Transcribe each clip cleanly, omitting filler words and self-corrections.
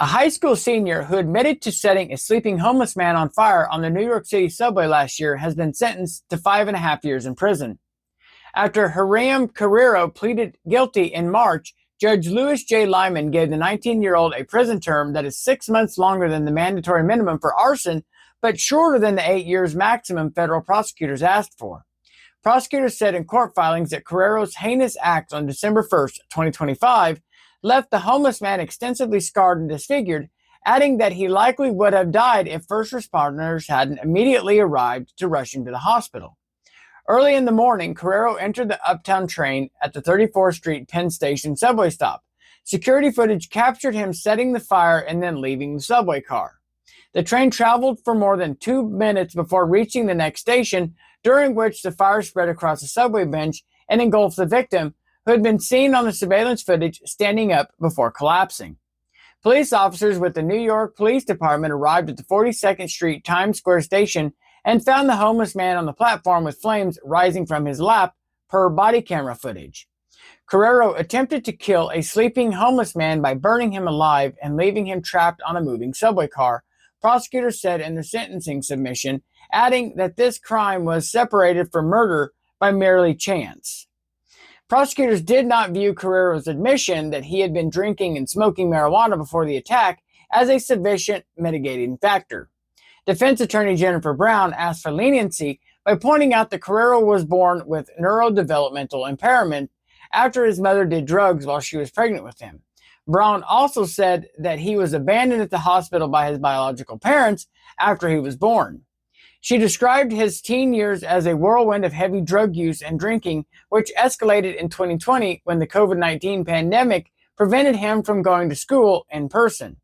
A high school senior who admitted to setting a sleeping homeless man on fire on the New York City subway last year has been sentenced to 5.5 years in prison. After Hiram Carrero pleaded guilty in March, Judge Louis J. Lyman gave the 19-year-old a prison term that is 6 months longer than the mandatory minimum for arson, but shorter than the 8 years maximum federal prosecutors asked for. Prosecutors said in court filings that Carrero's heinous acts on December 1st, 2025, left the homeless man extensively scarred and disfigured, adding that he likely would have died if first responders hadn't immediately arrived to rush him to the hospital. Early in the morning, Carrero entered the Uptown train at the 34th Street Penn Station subway stop. Security footage captured him setting the fire and then leaving the subway car. The train traveled for more than 2 minutes before reaching the next station, during which the fire spread across the subway bench and engulfed the victim, who had been seen on the surveillance footage standing up before collapsing. Police officers with the New York Police Department arrived at the 42nd Street Times Square station and found the homeless man on the platform with flames rising from his lap, per body camera footage. Carrero attempted to kill a sleeping homeless man by burning him alive and leaving him trapped on a moving subway car, prosecutors said in their sentencing submission, adding that this crime was separated from murder by merely chance. Prosecutors did not view Carrero's admission that he had been drinking and smoking marijuana before the attack as a sufficient mitigating factor. Defense attorney Jennifer Brown asked for leniency by pointing out that Carrero was born with neurodevelopmental impairment after his mother did drugs while she was pregnant with him. Brown also said that he was abandoned at the hospital by his biological parents after he was born. She described his teen years as a whirlwind of heavy drug use and drinking, which escalated in 2020 when the COVID-19 pandemic prevented him from going to school in person.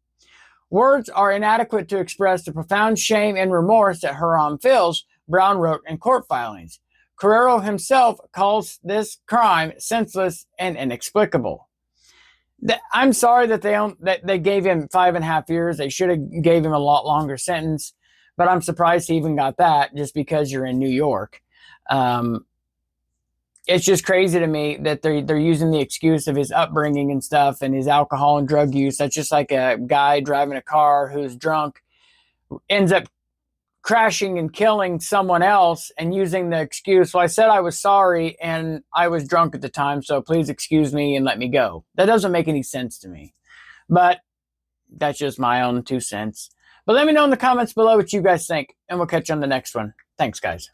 Words are inadequate to express the profound shame and remorse that Hiram feels, Brown wrote in court filings. Carrero himself calls this crime senseless and inexplicable. I'm sorry that they gave him 5.5 years. They should have gave him a lot longer sentence. But I'm surprised he even got that just because you're in New York. It's just crazy to me that they're using the excuse of his upbringing and stuff and his alcohol and drug use. That's just like a guy driving a car who's drunk, ends up crashing and killing someone else and using the excuse, well, I said I was sorry and I was drunk at the time, so please excuse me and let me go. That doesn't make any sense to me. But that's just my own 2 cents. But let me know in the comments below what you guys think, and we'll catch you on the next one. Thanks, guys.